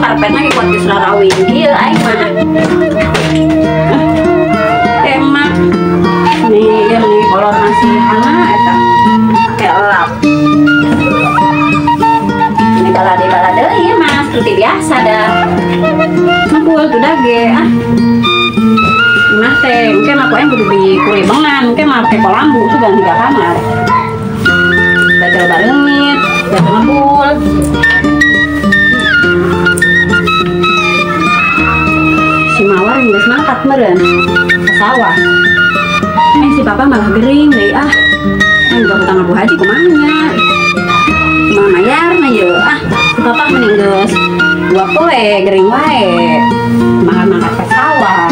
karpetnya kuat diselarawin kieu aing mah. Emak nih kolor nasi hana eta pakai elap. Ini balade ieu mah seperti biasa dah. Ngepul tuh dage nah teh mungkin aku yang kudu di kuribangan mungkin mah pakai kolambu tuh ganti kamar. Batal barengit, batal ngepul. Si Mawar geus mangkat meureun ke sawah. Si papa malah gering deh enggak utang Abu Haji kumanya. Mama mayarna yeuh si papa mending geus 2 poe gering wae. Mangkat ke sawah.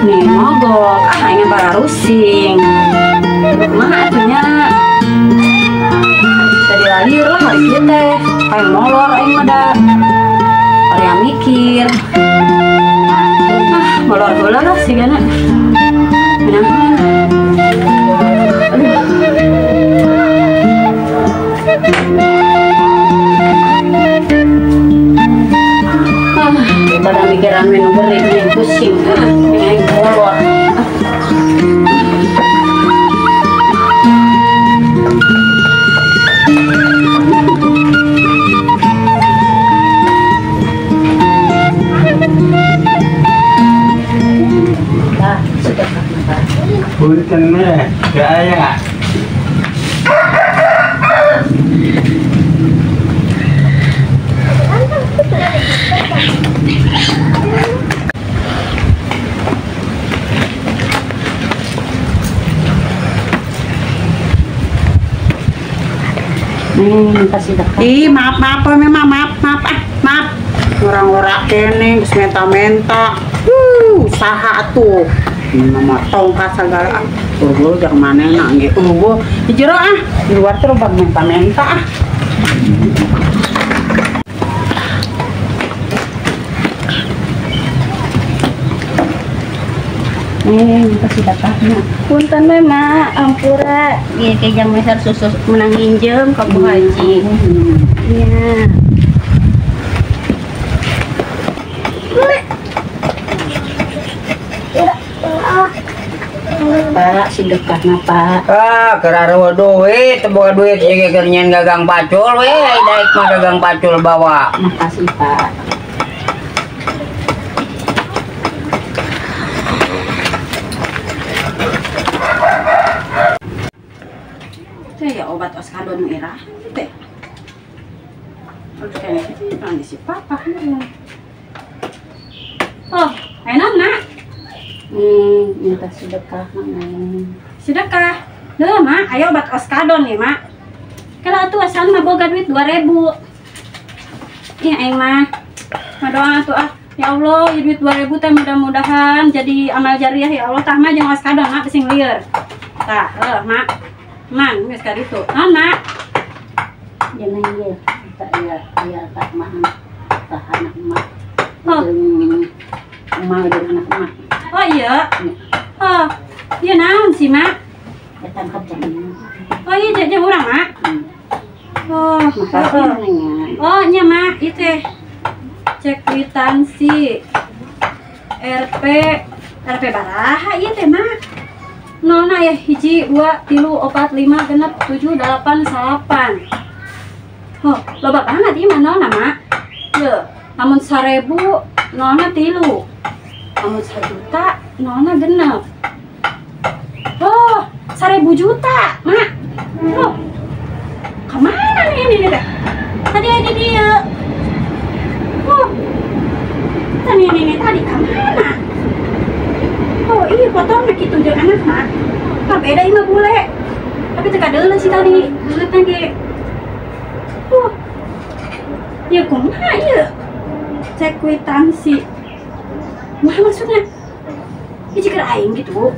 Nih mogok aing para rusing. Kumaha atunya? Tadi lahir lah hari ieu teh. Kayak molor aing mah da. Area mikir. Molor heula lah sigana. Menahan. Daripada mikiran menu beri pusing. Aing molor. Punten meh, gak aya. Kasih dekat. Ih, maaf orang-orang kene geus menta-menta. Saha atuh. Nama tongkat segala urgul jeung manehna ge urgul di jero di luar teh loba menta-menta Kasih dekatnya. Punten we mak, ampura. Ieu ke jang meser susu menang nginjem ka Bu Haji. Iya. Pak, si dekatna Pak. Kerara duit, boga duit jeung keur gagang pacul we, daek mah gagang pacul bawa. Makasih Pak. Ya obat oskadon merah teh. Terus kayaknya si papa. Oh, enak nak. Minta sedekah mana? Sedekah. Duh mak, ayo obat oskadon nih mak. Kalau tuh asal mah boga duit 2000. Iya aing mah. Madoa tuh ya Allah, duit 2000 teh mudah-mudahan jadi amal jariah ya Allah. Tah mah jeung oskadon mak bising lieur. Tah, mak. Man, geus ka ditu. Naon, Mak? Jangan ya, ya tak mahal, tahan emak. Oh, Emak dengan anak emak. oh iya. Oh, iya naon sih, Mak? Datang kerja ini. Oh iya, jajan urang, Mak. Oh, oh, nya Mak, itu cek kwitansi RP baraha ieu teh, Mak. Nona ya hiji 2 3 4 5 genep 7 8 9. Oh, loba banget ieu mah nona, Mak. Ye, lamun 1000 nona 3. Lamun 1 juta nona genep. Oh, 1000 juta, Mak. Oh. Kemana nih ini teh? Tadi ada dia. Oh. Ini tadi kemana? Oh iya potong gitu jeung anak mah. Ka beda ieu mah bule. Tapi teu kadeuleuh sih tadi. Duitna ge. Ya kumaha ieu? Cek kwitansi. Nah maksudnya hiji keur aing gitu.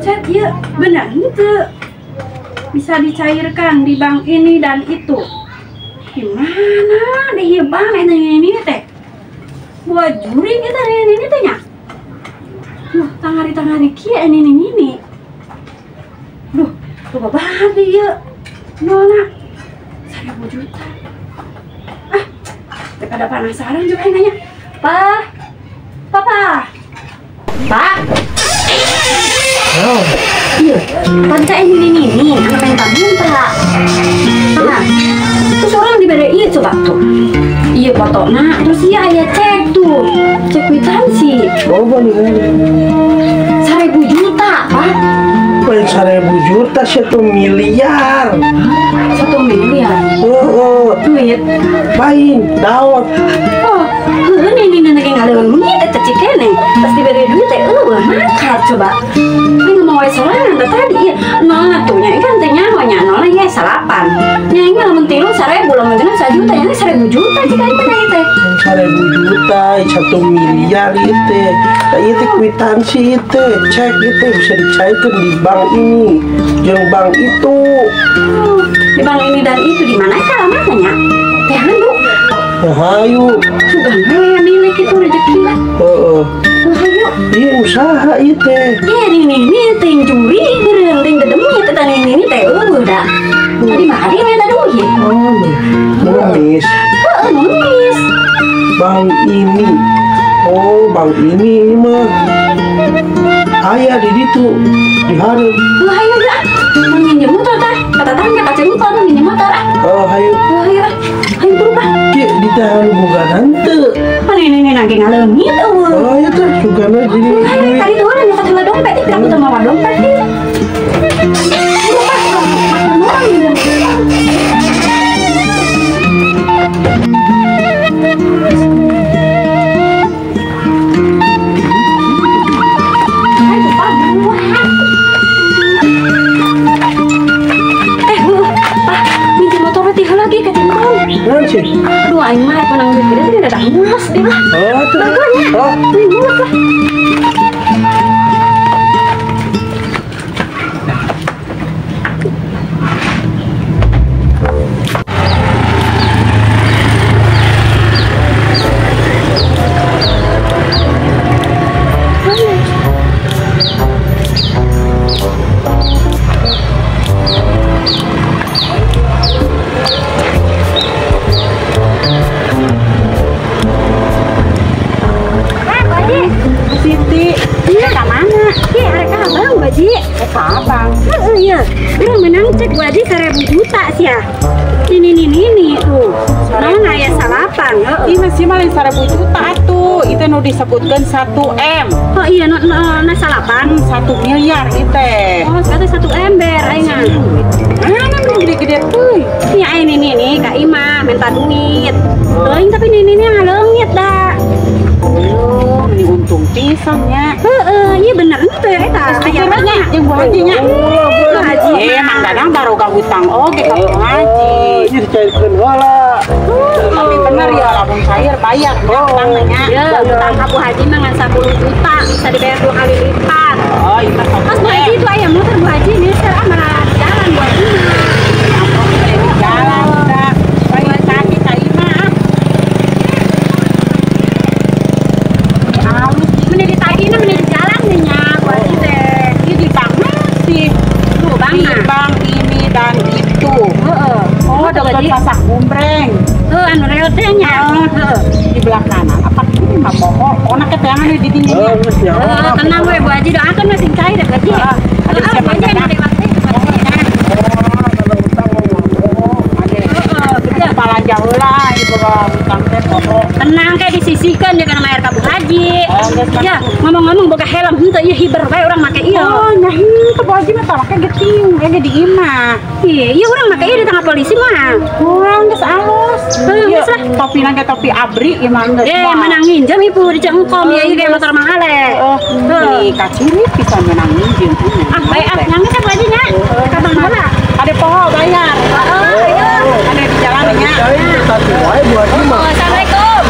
Cek ieu bener henteu. Bisa dicairkan di bank ini dan itu. Gimana di bank ini teh? Buat juri kita ini teh nya. Tangari kia ini. Duh, lupa banget dia. Nona 1000 juta. Pada penasaran juga nanya. Pak, Papa, Pak. Oh, Iya, tante ini anak yang tak minta. Pak, terus orang diberi iya coba tuh. Iya fotonya, terus iya ayah cek tuh, cek kwitansi. berapa nih? 1.000 juta, Pak. Paling 1.000 juta 1 miliar. 1 miliar. Duit. Paling daun. Oh, ini lagi ngalung duit teh kene. Pas diberi duit teh makan coba. Ini mau sorangan tadi ya. Nolnya tuh nya kan teh nyahonya nolnya ya salapan. Nya ini lamun tilu 1.000 lamun genep 1 juta nya 1.000 juta jika itu teh teh. 1.000 juta 1 miliar itu. Nah, itu kwitansi itu. Cek itu bisa dicairkan di bank ini. Yang bank itu. Oh, di bank ini dan itu di mana alamatnya? Teh anu. Hayu. Sudah nilai kita rezeki lah. Ayo. Iya usaha itu. Ya ini ting juri beureung ting dedemi teh tadi ini teh dah. Tadi mah dia minta duit. Numis. Heeh, nulis. Bank ini. Oh, bank ini mah. Ayah di situ di hareup. Ayo dah. Minjem motor tah. Kata tangga kaca motor minjem motor ah. Oh, hayu. Ayo dah. Ayo berubah. Ki ditahan boga henteu. Ini lagi ngaleungit eueuh. Oh, ya teh sugana jadi. Ayo tadi tuh orang nyokot heula dompet, tapi aku teu mawa dompet nih. Nanti. Aduh, aing mah penang duit gede tadi dadak mulus deh lah. Oh, tuh. Bantuannya. Oh. Mulus lah. Siti, Iya, ke mana? Iya, ada abang, Baji. abang. Iya, orang menang cek Baji 1.000 juta sih ya. Ini tuh. Soalnya ngaya salapan. Ini masih malah 1.000 juta tuh. Itu nu disebutkan 1M. Oh iya, na salapan. 1 miliar itu. Oh, sekarang 1 ember, aingah. Mana nu gede-gede tuh? Iya, ini Kak Ima minta duit. Lain tapi ini ngaleungit dah. Oh, ini untung pisannya. Iya bener itu ya eta. Aya banyak Yang Bu Hajinya. Bu Haji. Mang Dadang baru gak hutang oke ke Bu Haji. Ini dicairkan wala. Tapi bener ya, lamun cair bayar utangnya. Ya, utang ke Bu Haji mah ngan 10 juta bisa dibayar 2 kali lipat. Oh, itu Pas Bu Haji itu aya motor Bu Haji ini sekarang malah jalan Bu Haji. jalan udah. Bayar kaki Kaima. Menjadi tagihna menjadi jalan nih nya Bu Haji teh. Ini di bank masih. Tuh Bang. Di bank ini dan itu. Heeh. Oh, dekat pasar Gumbreng. Anu rel teh nya. Heeh. Di belah kanan. Apa ini mah pohon? Pohon keteangan di sini. Tenang we Bu Haji doakeun masing cair deh Bu Haji. Ada siapa Bu Haji yang ada waktu Bu Haji. Kepala jauh lah, ibu utang teh pokok. Tenang kayak disisihkan jangan mayar ke Bu Haji. Ya, ngomong-ngomong boga helm henteu ieu hiber bae urang make ieu. Oh, nah ini ke Bu Haji mah tolaknya geting, kayak di imah. Iya, urang make ieu di tengah polisi mah. Kurang geus alus. Geus lah. Topi nangke topi abri ieu mah geus. Menang nginjem ibu di cengkom ya ieu ge motor mahal Di kaciri bisa menang minjem. Ah, bae nyangge sa Bu Haji nya. Ka Bang Bola. Ada pohon bayar. Ayo. Ada di jalannya. Tapi wae buat mah. Assalamualaikum.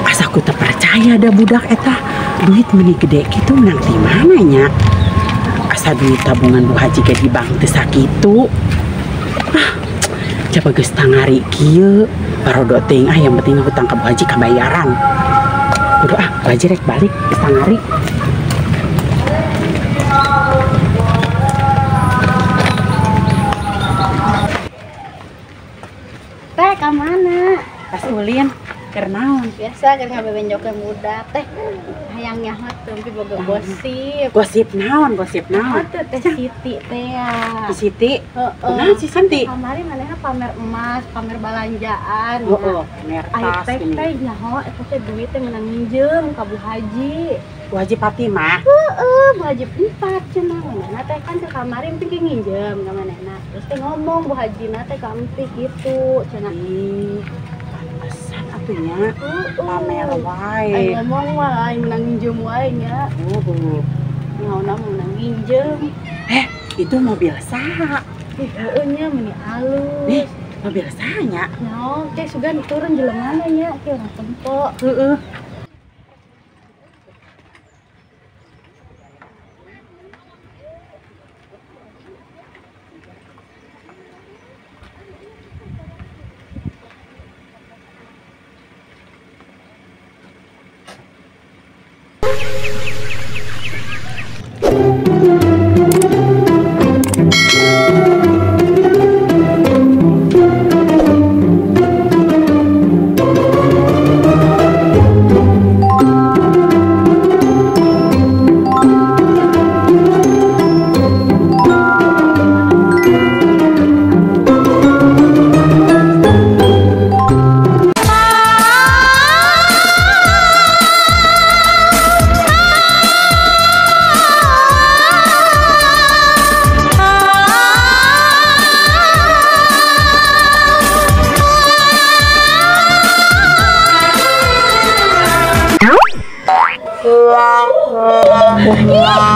Asa aku teu percaya ada budak eta. Duit meni gede kitu menang di mana nya? Asa duit tabungan Bu Haji ge di bank teu sakitu. Coba geus tangari kieu. Parodo teuing yang penting hutang ka Bu Haji kabayaran. Kudu Bu Haji rek balik geus tangari. teh ka mana? Pas ulin kernaon. Biasa keur ngabebenjok ke muda teh. Hayangnya mah teu boga gosip. Gosip naon? Teh teh Siti teh ya. Si Siti. Heeh. Si Siti. Kamari manehna pamer emas, pamer balanjaan. Heeh, pamer Ayo tas teh ini. teh nyaho eta teh duit teh meunang minjem ka Bu Haji. Bu Haji Fatimah. Bu Haji 4 cenah manehna teh kan ke kamari emping nginjem ka manehna. Terus teh ngomong Bu Hajina teh ka emping gitu cenah. Pantesan atunya pamer wae. Ayo ngomong wae meunang minjem wae nya. Ngauna meunang minjem. Itu mobil saha? Heueuh nya meuni alus. Mobil sahanya? Nyaho teh sugan turun jelemana nya ke urang tempo. Heeh.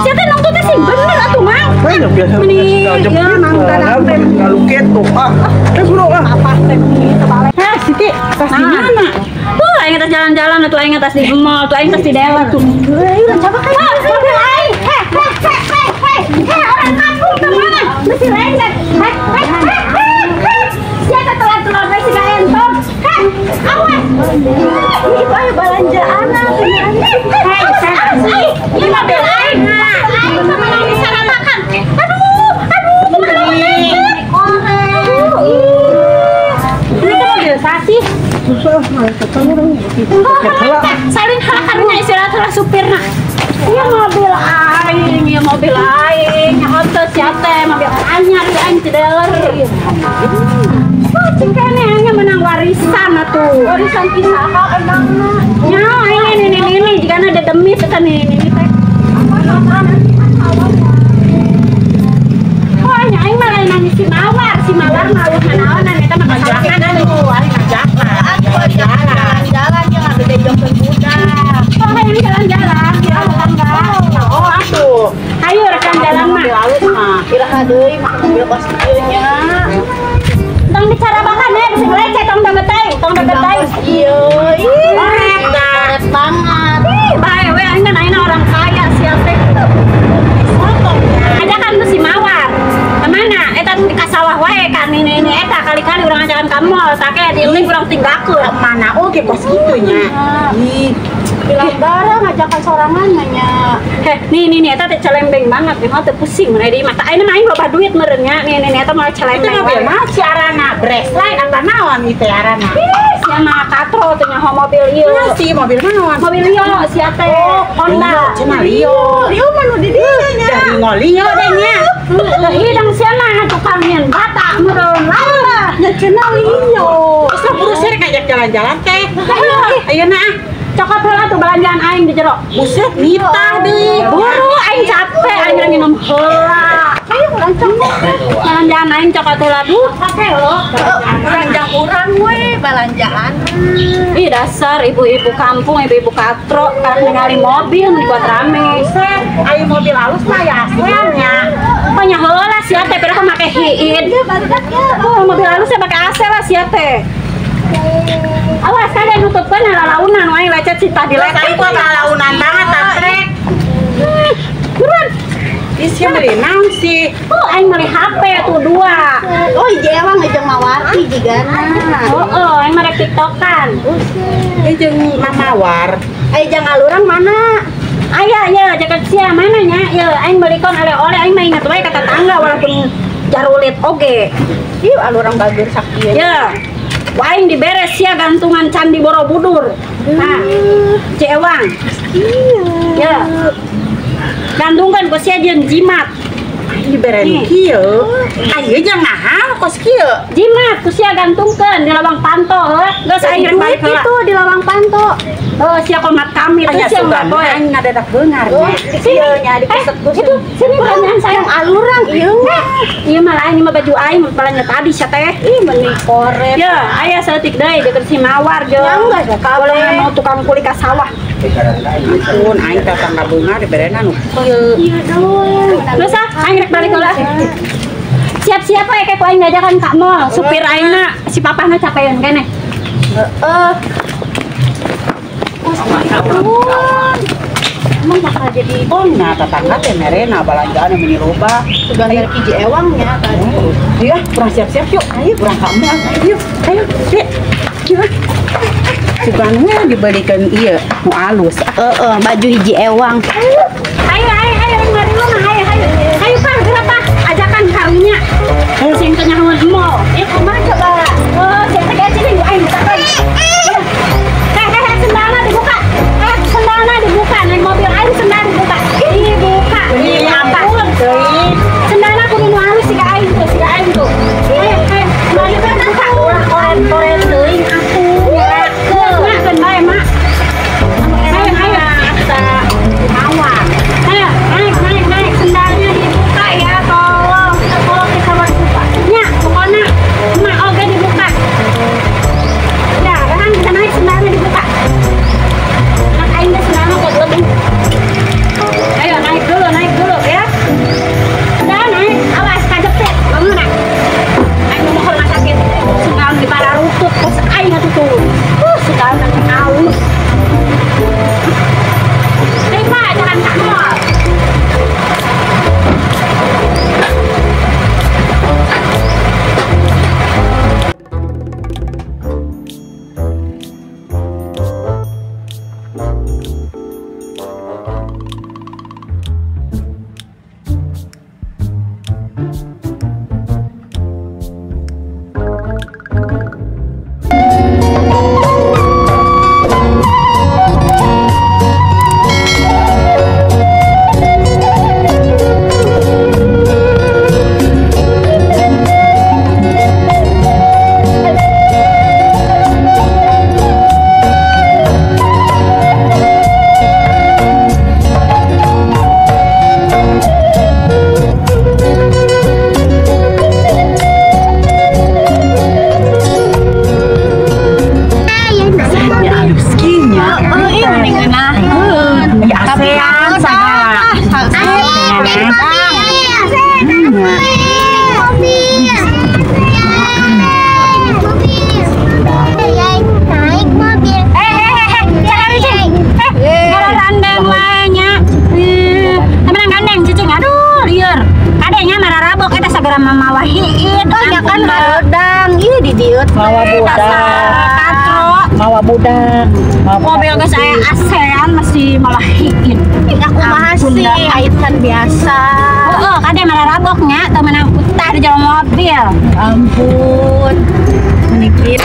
Siapa nong teh sih bener atuh mang. Ayo biasa kalau keto bro Apa teh tebale. Siti, tas di mana? Tuh aing atas jalan-jalan atuh aing atas di mall, tuh aing atas di dealer. Udah coba kan. Mobil aing. Orang kampung kemana? Mesti lengket. Siapa telat-telat besi ka entong? Awas. Ini bae balanjaan ini mobil aing. Aing sama nang disaratakan. Aduh. Ini kan mobil sasi. Saling halakannya istirahat supirna. Iya mobil aing, hotel siate mobil anyar di aing cideler. Cikane hanya menang warisan atuh. Warisan pisaha endangna. Nya ini jika ada demit eta ini teh. Oh nya aing mah lain nangis si Mawar malu naonan eta mah kajakan atuh, ari ngajakan. Jalan-jalan jeung ngabebenjok ke budak. Oh hayang jalan-jalan, enggak. Oh atuh. Hayu rekan jalan mah. Iraha deui mah mobil kos ieu nya. Tong bicara bakan ya, bisa ngeleceh tong dagetay. Iya, korek banget. Bae we aing kan orang kaya siapa teh. Ajakan tuh si Mawar. Kemana? Eta di kasawah wae kan ini eta kali-kali urang ajakan ka mall, take di link urang tinggalkeun. Mana oge bos gitunya. Bilang bareng ngajakan sorangan nanya. Nih eta teh celembeng banget nih, teu pusing mulai di mata. Ayeuna mah aing loba duit meureunnya. Nih eta mah celembeng. Itu mobil mah si arana Breslite apa naon ieu teh arana? Sia mah katro teh nyaho mobil ieu. Si mobil naon? Mobil Lio sia teh Honda. Cenah Lio. Lio mah nu di dieu nya. Dari ngolio teh nya. Hidang sia mah tukang nyen bata meureun lah. Ya cenah Lio. Terus buru sere ngajak jalan-jalan teh. Ayeuna Cokot heula tuh belanjaan aing di jero. buset nitah deui. Buru aing capek aing nginum heula. Ayo urang cokot. Belanjaan aing cokot heula duh, capek lo. Belanjaan urang we belanjaan. Ih dasar ibu-ibu kampung, ibu-ibu katro karek ningali mobil dibuat rame. Buset, aya mobil halus mah ya aslinya. Pokoknya heula sia teh pira make hiid. Oh, mobil halusnya pakai AC lah sia teh. Awas kada nutupkeun halalaunan wae lecet si tadi Saya lecet. kok launan banget tatrek. Buruan. Isi beli naon sih? Oh, aing meuli HP tuh 2. Oh iya emang ngejeng mawarti jigana. Oh, aing merek TikTokan. Ini jeung mamawar. Aing jang alurang mana? Aya ya jaket sia mana nya? Ye aing beulikeun oleh-oleh aing mah inget wae ka tetangga walaupun jarulit oge. Ieu alurang bagur sakieu. Ya. Waing diberes ya gantungan Candi Borobudur. Nah, Cewang. Ya. Gantungkan ku sia jeung jimat. Diberen kieu. Ayo jangan mahal kos kieu. Jimat ku sia gantungkeun di lawang panto heuh. Geus aing rek balik heula. Itu di lawang panto. Oh, sia komat kami Anya sia sugan boy. aing ngadadak beungar. Sini nya dipeset ku. Itu sini pertanyaan saya alurang ieu. Ieu mah lain mah baju aing palanya tadi sia teh. Ih, meni koret. Ya, aya saeutik deui deukeut si Mawar jeung. Ya, enggak, Boleh mau tukang kuli ka sawah. Ampun aing datang ka beungar diberenan nu kieu. Iya doang. Terus aing rek balik heula. Siap-siap we kayak ku aing ngajakan ka mall. Supir aingna si papahna capeun keneh. Emang bakal jadi Nya tetangga teh merena balanjaan meni loba. sudah dari hiji ewangnya tadi. Iya, kurang siap-siap yuk. Ayo kurang kamu. Ayo, ayo. Dek. Yuk. Sugannya dibalikan iya, nu alus. Baju hiji ewang. Ayo mari lu mah ayo. Ayo Pak, gerak Pak. Ajakan karunya. Sing teh nyahoan mall. Ya kumaha coba. Oh, sing teh gaji nih aing bukakan. Sendalna dibuka. Sendalna dibuka. Naik mobil aing sendal dibuka. Dibuka. Ini apa? Sendalna kudu nu halus siga aing tuh. Ayo. Mari Pak buka. Koren teuing aku. Ya, keun bae mak. Ayo. Mawar. Ayo, naik sendalnya dibuka ya, tolong kita buka. Nya, pokoknya emak oge dibuka. Ya, kan kita naik sendalnya dibuka. Nak aing teh sendalnya kok lebih. Ayo naik dulu ya. Udah naik, awas kajepit, bangun nak. Aing mau ke rumah sakit. Sendal di para rutut, terus aing atuh turun. Sendal nanti aus. Pak, jangan tak mall. Mawa budak. Mobil guys saya ASEAN masih malah hikin. Aku masih kaitan biasa. Oh, kadang malah raboknya temen utah di jalan mobil. Ampun. Menikir.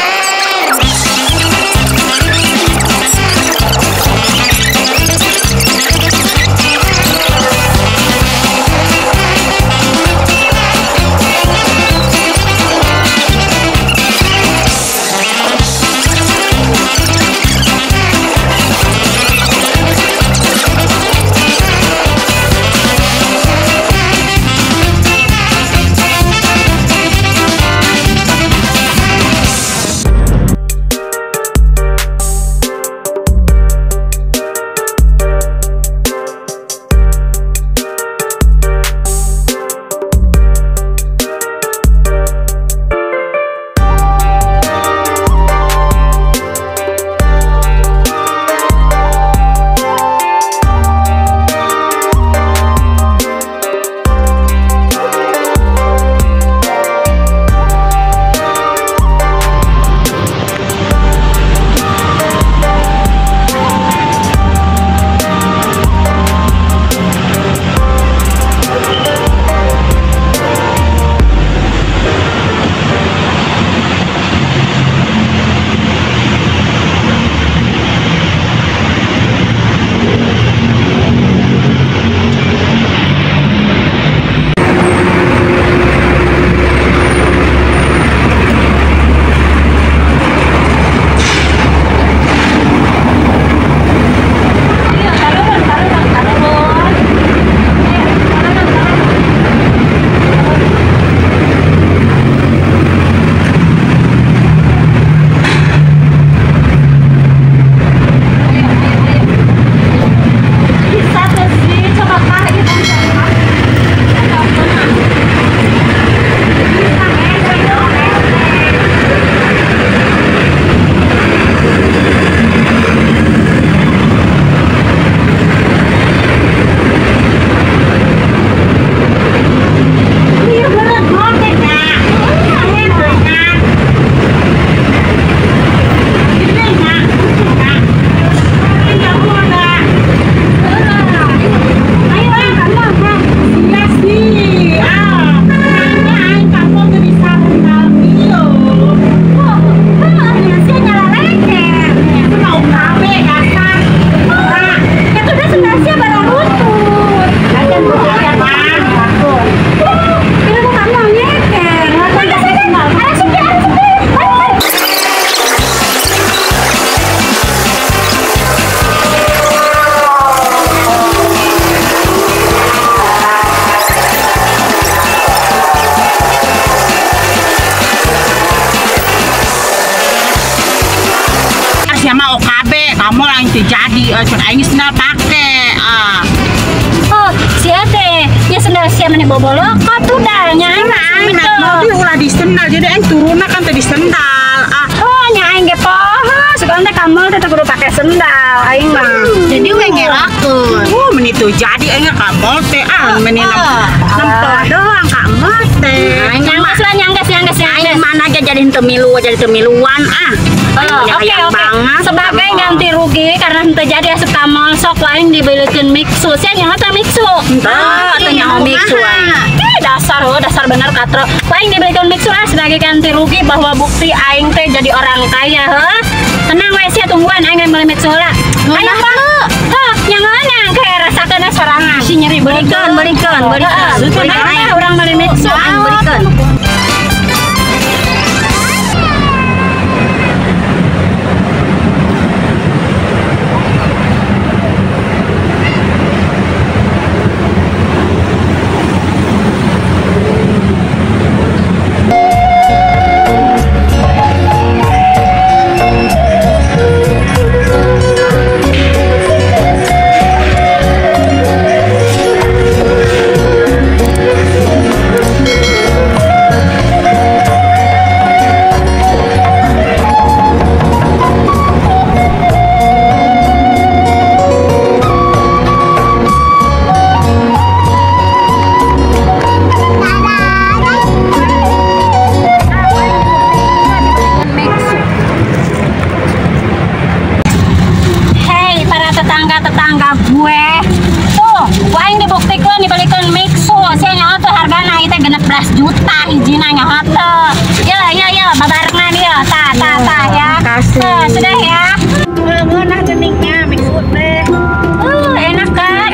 siapa OKB, kamu yang terjadi, aing sendal pakai. Oh, si Ate, ya sendal siapa nih bobolo? Kok tuh dalnya aing Naik mobil ulah di sendal, jadi aing turunnya kan tadi sendal. Oh, nya aing ge poho, suka teh kamu teh kudu pakai sendal aing mah. Jadi we ngerakeun. Menitu jadi aing kamu teh meni nempel doang kamu teh. Nyangges lah, nyangges. Aing mana aja jadi temiluan Oke. Sebagai ganti rugi karena henteu jadi asup ka mall sok lain dibelikeun mixu. Sia nyaho teh mixu. Teu nyaho mixu aing. Dasar bener katro. Lain dibelikeun mixu sebagai ganti rugi bahwa bukti aing teh jadi orang kaya heuh. Tenang we sia tungguan aing beli mixu heula. Ayo heuh. Nyangeunang kayak rasakeun sorangan. Si nyeri belikeun. Urang beli mixu aing belikeun. Tetangga gue tuh aing dibuktikan dibalikan mixu sia nyaho teh hargana ieu teh 16 juta hijina nyaho teh ya babarengan dia tah ya sudah ya Nah geningnya mixu teh. enak kan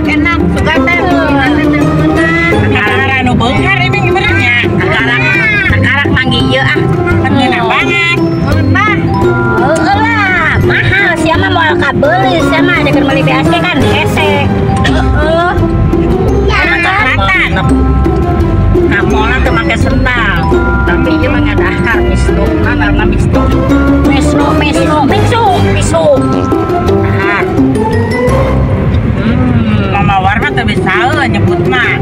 Enak suka teh. Karena nu beunghar ini gimana Akarak manggi ieu kan enak banget. lah mahal sia mah moal kabeli sia mah ada keur meuli BSK kan hese Enak. Kamu lah tuh pakai sendal, tapi dia mah ngadahar misnu, karena misnu. Mama warna tuh bisa nyebut mah.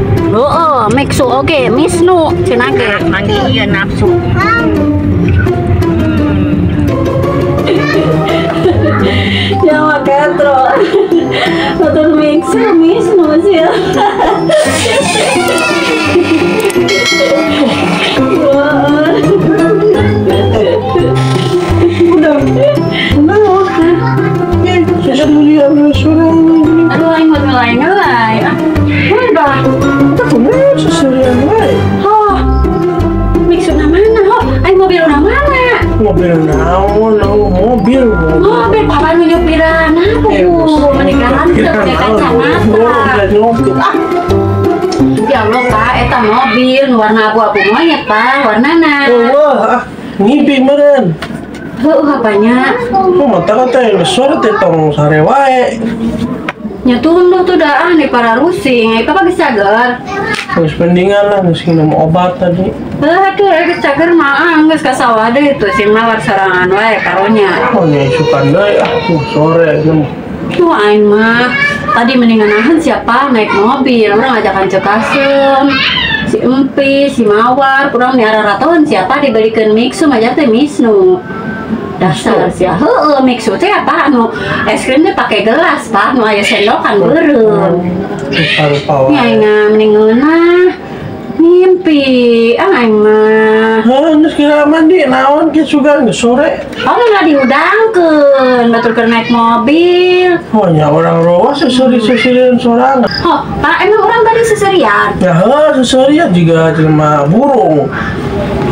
mixu oke misnu cenah ge Manggi ieu nafsu. ya makatro betul mixu misnu sih Sudah mulia suara ini. aduh aing mau ngelai udah Bener seserian baik. mixu na mana aing mobil na mana Mobil naon mobil. mobil papan nyupiran aku menikahan pakai kacamata ya Allah pak eta mobil warna abu-abu monyet pak warnana Allah ngipi meren. apanya Mata kata yang sore teh tong sare wae. nyaturun tuh dah nih para rusing itu pagi cager Geus pendingan lah geus minum obat tadi. aduh geus cager mah geus ka sawah deui tuh sing nawar sarangan wae karonya Oh nya sukan deui sore nem. tuh aing mah tadi mendingan nahan siapa naik mobil orang ajakan cekaseum si Empi, si Mawar, kurang nih raraton siapa diberikan mixu aja teh misnu dasar sih mixu teh apa anu es krim teh pakai gelas pak nu aya sendokan beureum Rupa-rupa nya wae. aing mendingan ngimpi aing mah Geus kira mandi naon ke sugan geus sore. oh nggak diudangkeun batur keur naik mobil Oh nya orang roa seseri-seserian sorangan. oh pak emang orang tadi seserian Ya seserian juga jelema burung.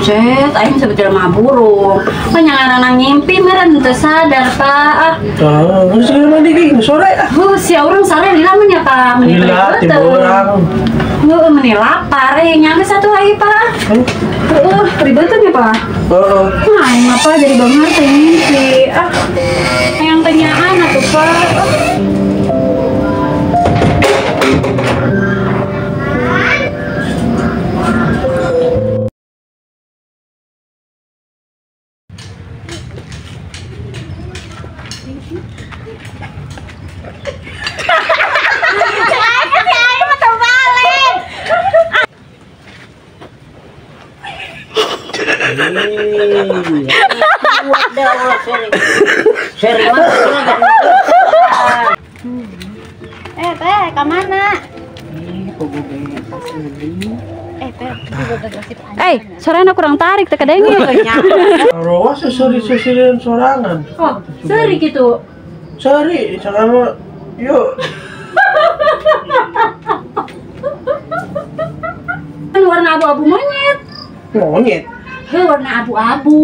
Cet, aing sebetulnya mah burung. Panyangaran ngimpi meren teu sadar, Pak. Geus kira mandi ge geus sore. Si urang sare lila mah nya Pak, meni Gila ti urang. Heuh, meni lapar nyangge satu ai, Pak. Ribeuteun ya, Pak. Heeh. Nah, aing mah Pak jadi bangar teh ngimpi. Hayang tanyaan atuh, Pak. Seri Teh, ke mana? Sorenya kurang tarik teh kadenge. Rawa seseri-seserian sorangan. Oh, seri gitu. Seri, sama yuk. Kan warna abu-abu monyet. Monyet. Warna abu-abu.